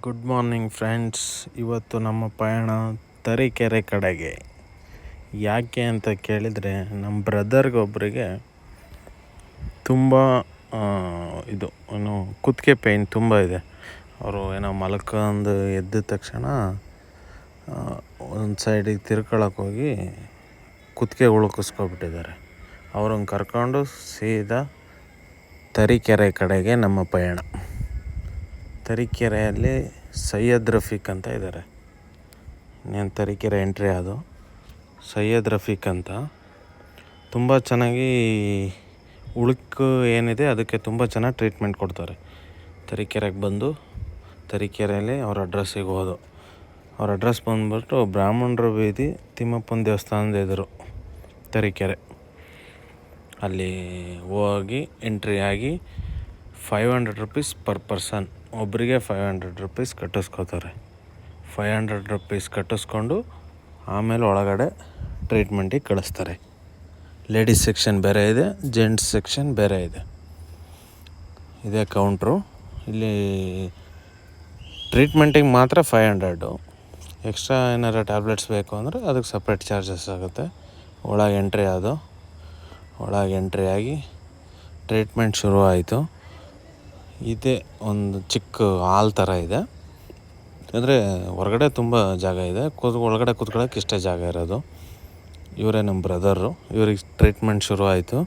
Good morning friends. ಇವತ್ತು ನಮ್ಮ ಪಯಣ ತರೀಕೆರೆ ಕಡೆಗೆ. ಯಾಕೆ ಅಂತ ಕೇಳಿದರೆ, ನಮ್ಮ ಬ್ರದರ್ಗೊಬ್ಬರಿಗೆ ತುಂಬ ಇದು ಏನು ಕುತ್ತಿಗೆ ಪೇಯ್ನ್ ತುಂಬ ಇದೆ. ಅವರು ಏನೋ ಮಲ್ಕೊಂಡು ಎದ್ದ ತಕ್ಷಣ ಒಂದು ಸೈಡಿಗೆ ತಿರ್ಕೊಳಕ್ಕೆ ಹೋಗಿ ಕುತ್ತಿಗೆ ಉಳುಕಿಸ್ಕೊಬಿಟ್ಟಿದ್ದಾರೆ. ಅವ್ರನ್ನ ಕರ್ಕೊಂಡು ಸೀದಾ ತರೀಕೆರೆ ಕಡೆಗೆ ನಮ್ಮ ಪಯಣ. ತರೀಕೆರೆಯಲ್ಲಿ ಸೈಯದ್ ರಫೀಕ್ ಅಂತ ಇದ್ದಾರೆ. ಇನ್ನೇನು ತರೀಕೆರೆ ಎಂಟ್ರಿ ಅದು ಸೈಯದ್ ರಫೀಕ್ ಅಂತ. ತುಂಬ ಚೆನ್ನಾಗಿ ಉಳುಕು ಏನಿದೆ ಅದಕ್ಕೆ ತುಂಬ ಚೆನ್ನಾಗಿ ಟ್ರೀಟ್ಮೆಂಟ್ ಕೊಡ್ತಾರೆ. ತರೀಕೆರೆಗೆ ಬಂದು ತರೀಕೆರೆಯಲ್ಲಿ ಅವ್ರ ಅಡ್ರೆಸ್ಸಿಗೆ ಹೋದು. ಅವ್ರ ಅಡ್ರೆಸ್ ಬಂದುಬಿಟ್ಟು ಬ್ರಾಹ್ಮಣರ ಬೀದಿ ತಿಮ್ಮಪ್ಪನ ದೇವಸ್ಥಾನದ ಎದುರು ತರೀಕೆರೆ. ಅಲ್ಲಿ ಹೋಗಿ ಎಂಟ್ರಿ ಆಗಿ 500 ರೂಪೀಸ್ ಪರ್ ಪರ್ಸನ್, ಒಬ್ಬರಿಗೆ 500 ರೂಪೀಸ್ ಕಟ್ಟಿಸ್ಕೋತಾರೆ. 500 ರೂಪೀಸ್ ಕಟ್ಟಿಸ್ಕೊಂಡು ಆಮೇಲೆ ಒಳಗಡೆ ಟ್ರೀಟ್ಮೆಂಟಿಗೆ ಕಳಿಸ್ತಾರೆ. ಲೇಡೀಸ್ ಸೆಕ್ಷನ್ ಬೇರೆ ಇದೆ, ಜೆಂಟ್ಸ್ ಸೆಕ್ಷನ್ ಬೇರೆ ಇದೆ. ಇದೇ ಕೌಂಟ್ರು. ಇಲ್ಲಿ ಟ್ರೀಟ್ಮೆಂಟಿಗೆ ಮಾತ್ರ 500. ಎಕ್ಸ್ಟ್ರಾ ಏನಾರು ಟ್ಯಾಬ್ಲೆಟ್ಸ್ ಬೇಕು ಅಂದರೆ ಅದಕ್ಕೆ ಸಪ್ರೇಟ್ ಚಾರ್ಜಸ್ ಆಗುತ್ತೆ. ಒಳಗೆ ಎಂಟ್ರಿ ಆಗಿ ಟ್ರೀಟ್ಮೆಂಟ್ ಶುರು ಆಯಿತು. ಇದೇ ಒಂದು ಚಿಕ್ಕ ಹಾಲ್ ಥರ ಇದೆ. ಅಂದರೆ ಹೊರಗಡೆ ತುಂಬ ಜಾಗ ಇದೆ, ಒಳಗಡೆ ಕೂತ್ಕೊಳ್ಳೋಕೆ ಇಷ್ಟೇ ಜಾಗ ಇರೋದು. ಇವರೇ ನಮ್ಮ ಬ್ರದರು. ಇವ್ರಿಗೆ ಟ್ರೀಟ್ಮೆಂಟ್ ಶುರು ಆಯಿತು.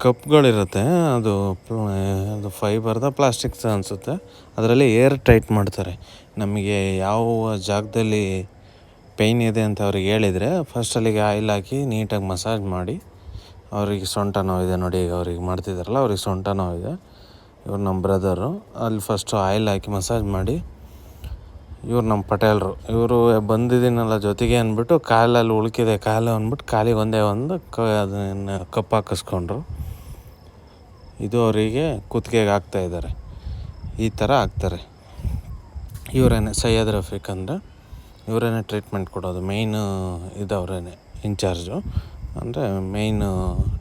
ಕಪ್ಗಳಿರುತ್ತೆ, ಅದು ಫೈಬರ್ದ ಪ್ಲಾಸ್ಟಿಕ್ಸ್ ಅನಿಸುತ್ತೆ. ಅದರಲ್ಲಿ ಏರ್ ಟೈಟ್ ಮಾಡ್ತಾರೆ. ನಮಗೆ ಯಾವ ಜಾಗದಲ್ಲಿ ಪೇಯ್ನ್ ಇದೆ ಅಂತ ಅವ್ರಿಗೆ ಹೇಳಿದರೆ ಫಸ್ಟ್ ಅಲ್ಲಿಗೆ ಆಯಿಲ್ ಹಾಕಿ ನೀಟಾಗಿ ಮಸಾಜ್ ಮಾಡಿ, ಅವ್ರಿಗೆ ಸೊಂಟ ನೋವಿದೆ ನೋಡಿ, ಈಗ ಅವ್ರಿಗೆ ಮಾಡ್ತಿದ್ದಾರಲ್ಲ ಅವ್ರಿಗೆ ಸೊಂಟ ನೋವಿದೆ. ಇವ್ರು ನಮ್ಮ ಬ್ರದರು. ಅಲ್ಲಿ ಫಸ್ಟು ಆಯಿಲ್ ಹಾಕಿ ಮಸಾಜ್ ಮಾಡಿ, ಇವ್ರು ನಮ್ಮ ಪಟೇಲರು. ಇವರು ಬಂದಿದ್ದೀನಲ್ಲ ಜೊತೆಗೆ ಅಂದ್ಬಿಟ್ಟು ಕಾಲಲ್ಲಿ ಉಳುಕಿದೆ ಕಾಲು ಅಂದ್ಬಿಟ್ಟು ಕಾಲಿಗೆ ಒಂದೇ ಒಂದು ಅದನ್ನು ಕಪ್ ಹಾಕಿಸ್ಕೊಂಡ್ರು. ಇದು ಅವರಿಗೆ ಕುತ್ತಿಗೆಗೆ ಹಾಕ್ತಾಯಿದ್ದಾರೆ. ಈ ಥರ ಹಾಕ್ತಾರೆ. ಇವರೇನೆ ಸೈಯದ್ ರಫೀಕ್ ಅಂದರೆ ಇವರೇನೆ ಟ್ರೀಟ್ಮೆಂಟ್ ಕೊಡೋದು. ಮೇಯ್ನು ಇದು ಅವರೇನೆ ಇನ್ಚಾರ್ಜು, ಅಂದರೆ ಮೇಯ್ನು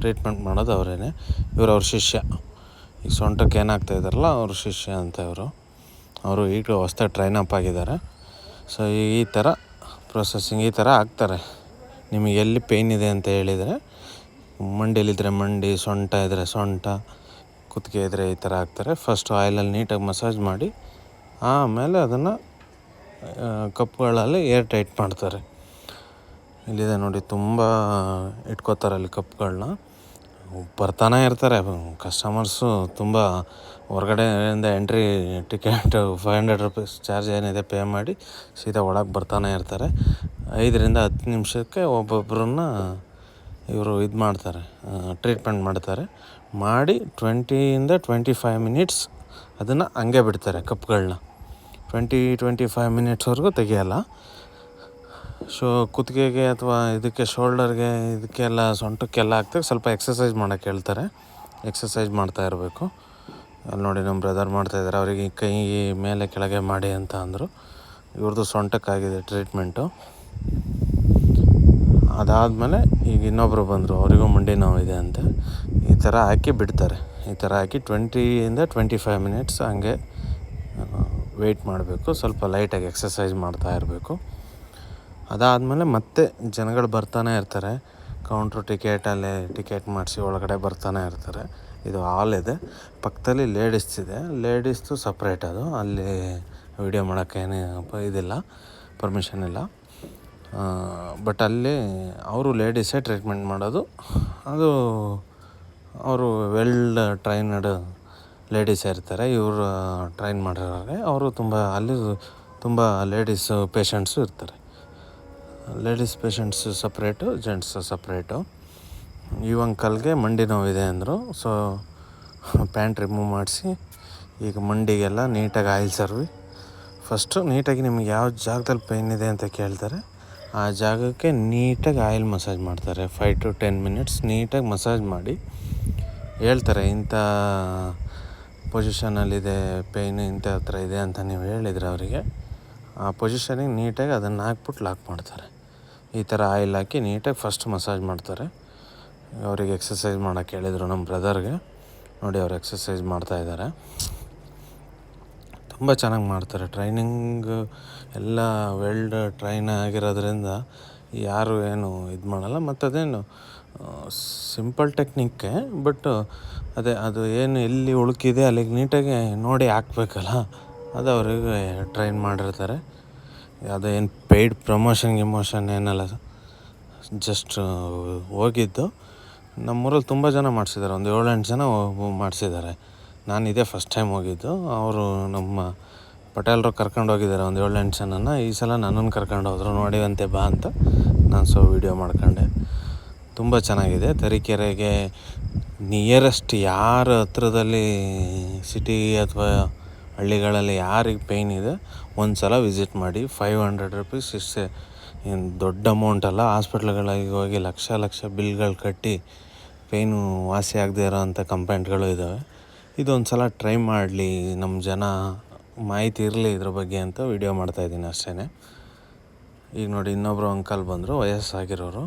ಟ್ರೀಟ್ಮೆಂಟ್ ಮಾಡೋದು ಅವರೇನೆ. ಅವ್ರ ಶಿಷ್ಯ. ಈಗ ಸೊಂಟಕ್ಕೆ ಏನಾಗ್ತಾಯಿದ್ದಾರಲ್ಲ ಅವ್ರ ಶಿಷ್ಯ ಅಂತ ಅವರು ಈಗ ಹೊಸ್ದಾಗಿ ಟ್ರೈನ್ ಅಪ್ ಆಗಿದ್ದಾರೆ. ಸೊ ಈ ಥರ ಪ್ರೊಸೆಸಿಂಗ್ ಈ ಥರ ಆಗ್ತಾರೆ. ನಿಮಗೆ ಎಲ್ಲಿ ಪೇಯ್ನ್ ಇದೆ ಅಂತ ಹೇಳಿದರೆ, ಮಂಡಿಲಿದ್ದರೆ ಮಂಡಿ, ಸೊಂಟ ಇದ್ದರೆ ಸೊಂಟ, ಕುತ್ತಿಗೆ ಇದ್ದರೆ ಈ ಥರ ಆಗ್ತಾರೆ. ಫಸ್ಟು ಆಯಿಲಲ್ಲಿ ನೀಟಾಗಿ ಮಸಾಜ್ ಮಾಡಿ ಆಮೇಲೆ ಅದನ್ನು ಕಪ್ಗಳಲ್ಲಿ ಏರ್ ಟೈಟ್ ಮಾಡ್ತಾರೆ. ಇಲ್ಲಿದೆ ನೋಡಿ, ತುಂಬ ಇಟ್ಕೋತಾರೆ ಅಲ್ಲಿ ಕಪ್ಗಳನ್ನ. ಬರ್ತಾನೆ ಇರ್ತಾರೆ ಕಸ್ಟಮರ್ಸು. ತುಂಬ ಹೊರಗಡೆಯಿಂದ ಎಂಟ್ರಿ ಟಿಕೆಟ್ 500 ರೂಪೀಸ್ ಚಾರ್ಜ್ ಏನಿದೆ ಪೇ ಮಾಡಿ ಸೀದಾ ಒಳಗೆ ಬರ್ತಾನೆ ಇರ್ತಾರೆ. 5-10 ನಿಮಿಷಕ್ಕೆ ಒಬ್ಬೊಬ್ಬರನ್ನ ಇವರು ಇದು ಮಾಡ್ತಾರೆ, ಟ್ರೀಟ್ಮೆಂಟ್ ಮಾಡ್ತಾರೆ. ಮಾಡಿ 20-25 ಮಿನಿಟ್ಸ್ ಅದನ್ನು ಹಂಗೆ ಬಿಡ್ತಾರೆ ಕಪ್ಗಳನ್ನ. 20-25 ಮಿನಿಟ್ಸ್ವರೆಗೂ ತೆಗಿಯಲ್ಲ. ಕುತ್ತಿಗೆಗೆ ಅಥವಾ ಇದಕ್ಕೆ ಶೋಲ್ಡರ್ಗೆ ಇದಕ್ಕೆಲ್ಲ ಸೊಂಟಕ್ಕೆಲ್ಲ ಹಾಕ್ದಾಗ ಸ್ವಲ್ಪ ಎಕ್ಸಸೈಸ್ ಮಾಡೋಕ್ಕೆ ಹೇಳ್ತಾರೆ. ಎಕ್ಸಸೈಸ್ ಮಾಡ್ತಾ ಇರಬೇಕು. ಅಲ್ಲಿ ನೋಡಿ ನಮ್ಮ ಬ್ರದರ್ ಮಾಡ್ತಾಯಿದ್ದಾರೆ. ಅವರಿಗೆ ಕೈ ಮೇಲೆ ಕೆಳಗೆ ಮಾಡಿ ಅಂತ ಅಂದರು. ಇವ್ರದ್ದು ಸೊಂಟಕ್ಕಾಗಿದೆ ಟ್ರೀಟ್ಮೆಂಟು. ಅದಾದಮೇಲೆ ಈಗ ಇನ್ನೊಬ್ಬರು ಬಂದರು, ಅವರಿಗೂ ಮಂಡಿ ನೋವಿದೆ ಅಂತ. ಈ ಥರ ಹಾಕಿ ಬಿಡ್ತಾರೆ. ಈ ಥರ ಹಾಕಿ 20-25 ಮಿನಿಟ್ಸ್ ಹಂಗೆ ವೆಯ್ಟ್ ಮಾಡಬೇಕು. ಸ್ವಲ್ಪ ಲೈಟಾಗಿ ಎಕ್ಸಸೈಸ್ ಮಾಡ್ತಾ ಇರಬೇಕು. ಅದಾದಮೇಲೆ ಮತ್ತೆ ಜನಗಳು ಬರ್ತಾನೆ ಇರ್ತಾರೆ. ಕೌಂಟ್ರು ಟಿಕೆಟ್ ಮಾಡಿಸಿ ಒಳಗಡೆ ಬರ್ತಾನೆ ಇರ್ತಾರೆ. ಇದು ಹಾಲ್ ಇದೆ, ಪಕ್ಕದಲ್ಲಿ ಲೇಡೀಸ್ ಇದೆ. ಲೇಡೀಸ್ದು ಸಪ್ರೇಟ್ ಅದು. ಅಲ್ಲಿ ವೀಡಿಯೋ ಮಾಡೋಕ್ಕೇನು ಇದಿಲ್ಲ, ಪರ್ಮಿಷನ್ ಇಲ್ಲ. ಬಟ್ ಅಲ್ಲಿ ಅವರು ಲೇಡೀಸೇ ಟ್ರೀಟ್ಮೆಂಟ್ ಮಾಡೋದು. ಅದು ಅವರು ವೆಲ್ ಟ್ರೈನಡ್ ಲೇಡೀಸೇ ಇರ್ತಾರೆ. ಇವರು ಟ್ರೈನ್ ಮಾಡಿರೋರೆ. ಅವರು ಅಲ್ಲಿ ತುಂಬ ಲೇಡೀಸು ಪೇಷಂಟ್ಸು ಇರ್ತಾರೆ. Ladies patients separate, gents separate. ಈ ಅಂಕಲ್ಗೆ ಮಂಡಿ ನೋವಿದೆ ಅಂದರು. ಸೊ ಪ್ಯಾಂಟ್ ರಿಮೂವ್ ಮಾಡಿಸಿ ಈಗ ಮಂಡಿಗೆಲ್ಲ ನೀಟಾಗಿ ಆಯಿಲ್ ಸರ್ವಿ. ಫಸ್ಟು ನೀಟಾಗಿ ನಿಮ್ಗೆ ಯಾವ ಜಾಗದಲ್ಲಿ ಪೇಯ್ನ್ ಇದೆ ಅಂತ ಕೇಳ್ತಾರೆ. ಆ ಜಾಗಕ್ಕೆ ನೀಟಾಗಿ ಆಯಿಲ್ ಮಸಾಜ್ ಮಾಡ್ತಾರೆ. 5-10 ಮಿನಿಟ್ಸ್ ನೀಟಾಗಿ ಮಸಾಜ್ ಮಾಡಿ ಹೇಳ್ತಾರೆ, ಇಂಥ ಪೊಸಿಷನಲ್ಲಿದೆ ಪೇಯ್ನ್, ಇಂಥ ಹತ್ರ ಇದೆ ಅಂತ ನೀವು ಹೇಳಿದರೆ ಅವರಿಗೆ ಆ ಪೊಸಿಷನಿಗೆ ನೀಟಾಗಿ ಅದನ್ನು ಹಾಕ್ಬಿಟ್ಟು ಲಾಕ್ ಮಾಡ್ತಾರೆ. ಈ ಥರ ಆಯಿಲ್ ಹಾಕಿ ನೀಟಾಗಿ ಫಸ್ಟ್ ಮಸಾಜ್ ಮಾಡ್ತಾರೆ. ಅವರಿಗೆ ಎಕ್ಸಸೈಸ್ ಮಾಡೋಕ್ಕೆ ಹೇಳಿದರು ನಮ್ಮ ಬ್ರದರ್ಗೆ. ನೋಡಿ ಅವ್ರು ಎಕ್ಸಸೈಸ್ ಮಾಡ್ತಾಯಿದ್ದಾರೆ. ತುಂಬ ಚೆನ್ನಾಗಿ ಮಾಡ್ತಾರೆ. ಟ್ರೈನಿಂಗ್ ಎಲ್ಲ ಟ್ರೈನ್ ಆಗಿರೋದ್ರಿಂದ ಯಾರು ಏನು ಇದು ಮಾಡಲ್ಲ. ಮತ್ತು ಅದೇನು ಸಿಂಪಲ್ ಟೆಕ್ನಿಕ್ಕೆ, ಬಟ್ ಅದು ಏನು ಎಲ್ಲಿ ಉಳುಕಿದೆ ಅಲ್ಲಿಗೆ ನೀಟಾಗಿ ನೋಡಿ ಹಾಕ್ಬೇಕಲ್ಲ, ಅದು ಅವರಿಗೆ ಟ್ರೈನ್ ಮಾಡಿರ್ತಾರೆ. ಅದೇನು ಪೇಯ್ಡ್ ಪ್ರಮೋಷನ್ ಏನಲ್ಲ, ಜಸ್ಟ್ ಹೋಗಿದ್ದು. ನಮ್ಮೂರಲ್ಲಿ ತುಂಬ ಜನ ಮಾಡಿಸಿದ್ದಾರೆ, ಒಂದು 7-8 ಜನ ಮಾಡಿಸಿದ್ದಾರೆ. ನಾನು ಇದೇ ಫಸ್ಟ್ ಟೈಮ್ ಹೋಗಿದ್ದು. ಅವರು ನಮ್ಮ ಪಟೇಲರು ಕರ್ಕೊಂಡು ಹೋಗಿದ್ದಾರೆ ಒಂದು 7-8 ಜನನ. ಈ ಸಲ ನನ್ನನ್ನು ಕರ್ಕೊಂಡು ಹೋದರು, ನೋಡಿವಂತೆ ಬಾ ಅಂತ. ನಾನು ವೀಡಿಯೋ ಮಾಡ್ಕೊಂಡೆ. ತುಂಬ ಚೆನ್ನಾಗಿದೆ. ತರೀಕೆರೆಗೆ ನಿಯರೆಸ್ಟ್ ಯಾರ ಹತ್ರದಲ್ಲಿ ಸಿಟಿ ಅಥವಾ ಹಳ್ಳಿಗಳಲ್ಲಿ ಯಾರಿಗೆ ಪೇಯ್ನ್ ಇದೆ ಒಂದು ಸಲ ವಿಸಿಟ್ ಮಾಡಿ. 500 ರೂಪೀಸ್ ಇಷ್ಟೇ, ಏನು ದೊಡ್ಡ ಅಮೌಂಟ್ ಅಲ್ಲ. ಹಾಸ್ಪಿಟ್ಲ್ಗಳಿಗೆ ಹೋಗಿ ಲಕ್ಷ ಬಿಲ್ಗಳು ಕಟ್ಟಿ ಪೇಯ್ನು ವಾಸಿ ಆಗದೆ ಇರೋವಂಥ ಕಂಪ್ಲೇಂಟ್ಗಳು ಇದ್ದಾವೆ. ಇದೊಂದು ಸಲ ಟ್ರೈ ಮಾಡಲಿ, ನಮ್ಮ ಜನ ಮಾಹಿತಿ ಇರಲಿ ಇದ್ರ ಬಗ್ಗೆ ಅಂತ ವೀಡಿಯೋ ಮಾಡ್ತಾಯಿದ್ದೀನಿ ಅಷ್ಟೇ. ಈಗ ನೋಡಿ, ಇನ್ನೊಬ್ಬರು ಅಂಕಲ್ ಬಂದರು, ವಯಸ್ಸಾಗಿರೋರು.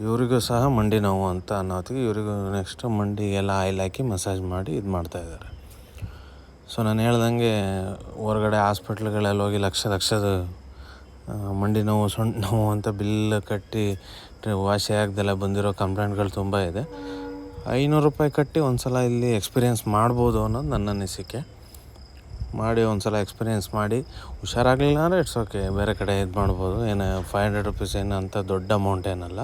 ಇವರಿಗೂ ಸಹ ಮಂಡಿ ನೋವು ಅಂತ ಅನ್ನೋತ್ತಿಗೆ ಇವರಿಗೂ ನೆಕ್ಸ್ಟ್ ಮಂಡಿಗೆಲ್ಲ ಆಯಿಲ್ ಹಾಕಿ ಮಸಾಜ್ ಮಾಡಿ ಇದು ಮಾಡ್ತಾಯಿದ್ದಾರೆ. ಸೊ ನಾನು ಹೇಳ್ದಂಗೆ ಹೊರಗಡೆ ಹಾಸ್ಪಿಟ್ಲ್ಗಳಲ್ಲಿ ಹೋಗಿ ಲಕ್ಷದ ಮಂಡಿ ನೋವು, ಸೊಂಟ ನೋವು ಅಂತ ಬಿಲ್ ಕಟ್ಟಿ ವಾಸಿ ಆಗದೆಲ್ಲ ಬಂದಿರೋ ಕಂಪ್ಲೇಂಟ್ಗಳು ತುಂಬ ಇದೆ. 500 ರೂಪಾಯಿ ಕಟ್ಟಿ ಒಂದು ಸಲ ಇಲ್ಲಿ ಎಕ್ಸ್ಪೀರಿಯೆನ್ಸ್ ಮಾಡ್ಬೋದು ಅನ್ನೋದು ನನ್ನ ಅನಿಸಿಕೆ. ಮಾಡಿ ಒಂದು ಸಲ ಎಕ್ಸ್ಪೀರಿಯೆನ್ಸ್ ಮಾಡಿ ಹುಷಾರಾಗಲಿಲ್ಲ ಅಂದರೆ ಇಟ್ಸ್ ಓಕೆ, ಬೇರೆ ಕಡೆ ಇದು ಮಾಡ್ಬೋದು. ಏನು 500 ರೂಪೀಸ್ ಏನು ಅಂತ ದೊಡ್ಡ ಅಮೌಂಟ್ ಏನಲ್ಲ.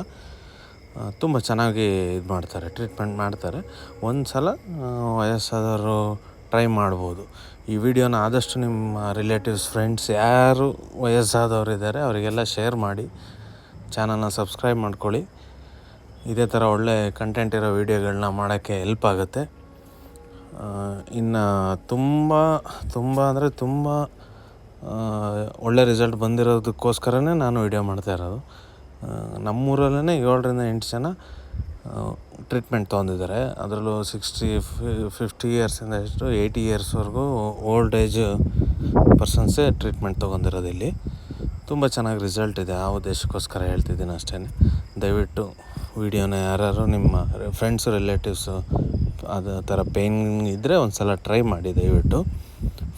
ತುಂಬ ಚೆನ್ನಾಗಿ ಇದು ಮಾಡ್ತಾರೆ, ಟ್ರೀಟ್ಮೆಂಟ್ ಮಾಡ್ತಾರೆ. ಒಂದು ಸಲ ವಯಸ್ಸಾದವರು ಟ್ರೈ ಮಾಡ್ಬೋದು. ಈ ವಿಡಿಯೋನ ಆದಷ್ಟು ನಿಮ್ಮ ರಿಲೇಟಿವ್ಸ್, ಫ್ರೆಂಡ್ಸ್ ಯಾರು ವಯಸ್ಸಾದವರು ಇದ್ದಾರೆ ಅವರಿಗೆಲ್ಲ ಶೇರ್ ಮಾಡಿ. ಚಾನಲ್ನ ಸಬ್ಸ್ಕ್ರೈಬ್ ಮಾಡ್ಕೊಳ್ಳಿ. ಇದೇ ಥರ ಒಳ್ಳೆ ಕಂಟೆಂಟ್ ಇರೋ ವೀಡಿಯೋಗಳನ್ನ ಮಾಡೋಕ್ಕೆ ಹೆಲ್ಪ್ ಆಗುತ್ತೆ. ಇನ್ನು ತುಂಬ ಅಂದರೆ ತುಂಬ ಒಳ್ಳೆ ರಿಸಲ್ಟ್ ಬಂದಿರೋದಕ್ಕೋಸ್ಕರನೇ ನಾನು ವೀಡಿಯೋ ಮಾಡ್ತಾಯಿರೋದು. ನಮ್ಮೂರಲ್ಲೇ 7-8 ಜನ ಟ್ರೀಟ್ಮೆಂಟ್ ತೊಗೊಂಡಿದ್ದಾರೆ. ಅದರಲ್ಲೂ 50 ಇಯರ್ಸಿಂದ 80 ಇಯರ್ಸ್ವರೆಗೂ ಓಲ್ಡ್ ಏಜ್ ಪರ್ಸನ್ಸೇ ಟ್ರೀಟ್ಮೆಂಟ್ ತೊಗೊಂಡಿರೋದು ಇಲ್ಲಿ. ತುಂಬ ಚೆನ್ನಾಗಿ ರಿಸಲ್ಟ್ ಇದೆ. ಆ ಉದ್ದೇಶಕ್ಕೋಸ್ಕರ ಹೇಳ್ತಿದ್ದೀನಿ ಅಷ್ಟೇ. ದಯವಿಟ್ಟು ವೀಡಿಯೋನ ಯಾರು ನಿಮ್ಮ ಫ್ರೆಂಡ್ಸು, ರಿಲೇಟಿವ್ಸು ಅದು ಥರ ಪೇಯ್ನ್ ಇದ್ದರೆ ಒಂದು ಸಲ ಟ್ರೈ ಮಾಡಿ ದಯವಿಟ್ಟು.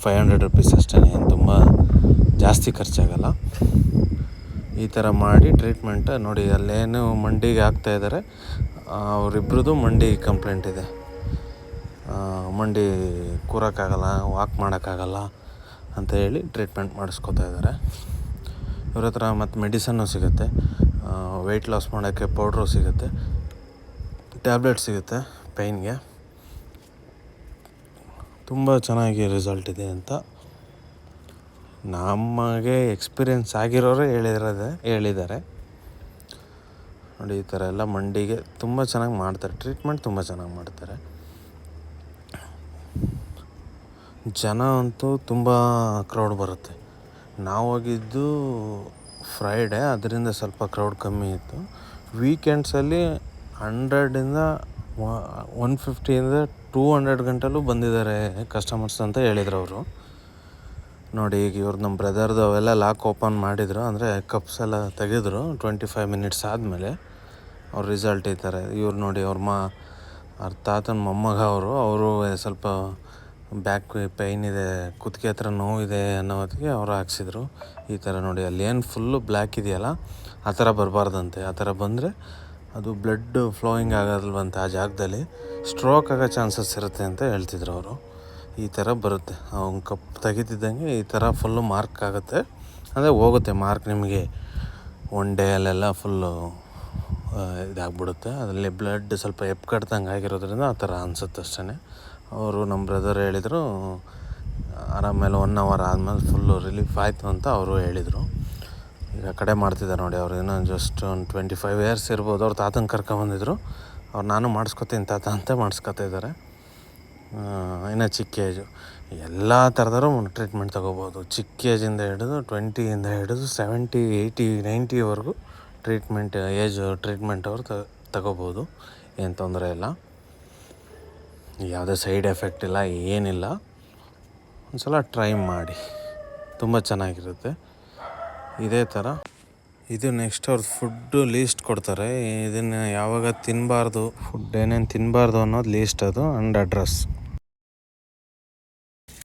500 ರೂಪೀಸ್ ಅಷ್ಟೇ, ಏನು ತುಂಬ ಜಾಸ್ತಿ ಖರ್ಚಾಗಲ್ಲ. ಈ ಥರ ಮಾಡಿ ಟ್ರೀಟ್ಮೆಂಟ್ ನೋಡಿ. ಅಲ್ಲೇನು ಮಂಡಿಗೆ ಹಾಕ್ತಾಯಿದ್ದಾರೆ, ಅವರಿಬ್ರದ್ದು ಮಂಡಿ ಕಂಪ್ಲೇಂಟ್ ಇದೆ. ಮಂಡಿ ಕೂರೋಕ್ಕಾಗಲ್ಲ, ವಾಕ್ ಮಾಡೋಕ್ಕಾಗಲ್ಲ ಅಂತ ಹೇಳಿ ಟ್ರೀಟ್ಮೆಂಟ್ ಮಾಡಿಸ್ಕೊತಾ ಇದ್ದಾರೆ. ಇವ್ರ ಹತ್ರ ಮತ್ತು ಮೆಡಿಸನ್ನು ಸಿಗುತ್ತೆ, ವೆಯ್ಟ್ ಲಾಸ್ ಮಾಡೋಕ್ಕೆ ಪೌಡ್ರು ಸಿಗುತ್ತೆ, ಟ್ಯಾಬ್ಲೆಟ್ ಸಿಗುತ್ತೆ ಪೇಯ್ನ್ಗೆ. ತುಂಬ ಚೆನ್ನಾಗಿ ರಿಸಲ್ಟ್ ಇದೆ ಅಂತ ನಮಗೆ ಎಕ್ಸ್ಪೀರಿಯೆನ್ಸ್ ಆಗಿರೋರೇ ಹೇಳಿದ್ದಾರೆ. ನೋಡಿ, ಈ ಥರ ಎಲ್ಲ ಮಂಡಿಗೆ ತುಂಬ ಚೆನ್ನಾಗಿ ಮಾಡ್ತಾರೆ, ಟ್ರೀಟ್ಮೆಂಟ್ ತುಂಬ ಚೆನ್ನಾಗಿ ಮಾಡ್ತಾರೆ. ಜನ ಅಂತೂ ತುಂಬ ಕ್ರೌಡ್ ಬರುತ್ತೆ. ನಾವು ಹೋಗಿದ್ದು ಫ್ರೈಡೇ, ಅದರಿಂದ ಸ್ವಲ್ಪ ಕ್ರೌಡ್ ಕಮ್ಮಿ ಇತ್ತು. ವೀಕೆಂಡ್ಸಲ್ಲಿ 100ಇಂದ 150ಇಂದ 200 ಗಂಟಲೂ ಬಂದಿದ್ದಾರೆ ಕಸ್ಟಮರ್ಸ್ ಅಂತ ಹೇಳಿದ್ರು ಅವರು. ನೋಡಿ, ಈಗ ಇವ್ರು ನಮ್ಮ ಬ್ರದರ್ದು ಅವೆಲ್ಲ ಲಾಕ್ ಓಪನ್ ಮಾಡಿದರು, ಅಂದರೆ ಕಪ್ಸ್ ಎಲ್ಲ ತೆಗೆದ್ರು 25 ಮಿನಿಟ್ಸ್ ಆದಮೇಲೆ. ಅವ್ರ ರಿಸಲ್ಟ್ ಈ ಥರ. ಇವ್ರು ನೋಡಿ, ಅವ್ರ ತಾತನ ಮೊಮ್ಮಗ ಅವರು ಸ್ವಲ್ಪ ಬ್ಯಾಕ್ ಪೇಯ್ನ್ ಇದೆ, ಕುತ್ತಿಗೆ ಹತ್ರ ನೋವಿದೆ ಅನ್ನೋ ಹೊತ್ತಿಗೆ ಅವರು ಹಾಕ್ಸಿದ್ರು. ಈ ಥರ ನೋಡಿ, ಅಲ್ಲಿ ಏನು ಫುಲ್ಲು ಬ್ಲ್ಯಾಕ್ ಇದೆಯಲ್ಲ ಆ ಥರ ಬರಬಾರ್ದಂತೆ. ಆ ಥರ ಬಂದರೆ ಅದು ಬ್ಲಡ್ ಫ್ಲೋಯಿಂಗ್ ಆಗೋದಿಲ್ವಂತೆ ಆ ಜಾಗದಲ್ಲಿ, ಸ್ಟ್ರೋಕ್ ಆಗೋ ಚಾನ್ಸಸ್ ಇರುತ್ತೆ ಅಂತ ಹೇಳ್ತಿದ್ರು ಅವರು. ಈ ಥರ ಬರುತ್ತೆ, ಅವ್ನು ಕಪ್ ತೆಗಿತಿದ್ದಂಗೆ ಈ ಥರ ಫುಲ್ಲು ಮಾರ್ಕ್ ಆಗುತ್ತೆ, ಅಂದರೆ ಹೋಗುತ್ತೆ ಮಾರ್ಕ್. ನಿಮಗೆ ಒನ್ ಡೇ ಅಲ್ಲೆಲ್ಲ ಫುಲ್ಲು ಇದಾಗ್ಬಿಡುತ್ತೆ. ಅದರಲ್ಲಿ ಬ್ಲಡ್ ಸ್ವಲ್ಪ ಕಟ್ದಂಗೆ ಆಗಿರೋದ್ರಿಂದ ಆ ಥರ ಅನಿಸುತ್ತೆ ಅಷ್ಟೇ. ಅವರು ನಮ್ಮ ಬ್ರದರ್ ಹೇಳಿದರು, ಆರಾಮೇಲೆ 1 ಅವರ್ ಆದಮೇಲೆ ಫುಲ್ಲು ರಿಲೀಫ್ ಆಯಿತು ಅಂತ ಅವರು ಹೇಳಿದರು. ಈಗ ಕಡೆ ಮಾಡ್ತಿದ್ದಾರೆ ನೋಡಿ, ಅವ್ರು ಏನೋ ಜಸ್ಟ್ ಒಂದು 25 ಇಯರ್ಸ್ ಇರ್ಬೋದು. ಅವ್ರು ತಾತನ ಕರ್ಕೊಂಬಂದಿದ್ರು. ಅವ್ರು ನಾನು ಮಾಡಿಸ್ಕೊತೀನಿ ತಾತ ಅಂತ ಮಾಡಿಸ್ಕೊತಿದ್ದಾರೆ. ಇನ್ನು ಚಿಕ್ಕ ಏಜು, ಎಲ್ಲ ಥರದವರು ಟ್ರೀಟ್ಮೆಂಟ್ ತೊಗೋಬೋದು. ಚಿಕ್ಕ ಏಜಿಂದ ಹಿಡಿದು 20ಇಂದ ಹಿಡಿದು 70, 80, 90ವರೆಗೂ ಟ್ರೀಟ್ಮೆಂಟ್ ಅವರು ತಗೋಬೋದು. ಏನು ತೊಂದರೆ ಇಲ್ಲ, ಯಾವುದೇ ಸೈಡ್ ಎಫೆಕ್ಟ್ ಇಲ್ಲ, ಏನಿಲ್ಲ. ಒಂದು ಸಲ ಟ್ರೈ ಮಾಡಿ, ತುಂಬ ಚೆನ್ನಾಗಿರುತ್ತೆ. ಇದೇ ಥರ ಇದು ನೆಕ್ಸ್ಟ್ ಅವ್ರ ಫುಡ್ಡು ಲೀಸ್ಟ್ ಕೊಡ್ತಾರೆ. ಇದನ್ನು ಯಾವಾಗ ತಿನ್ನಬಾರ್ದು, ಫುಡ್ ಏನೇನು ತಿನ್ನಬಾರ್ದು ಅನ್ನೋದು ಲೀಸ್ಟ್ ಅದು, ಆ್ಯಂಡ್ ಅಡ್ರೆಸ್.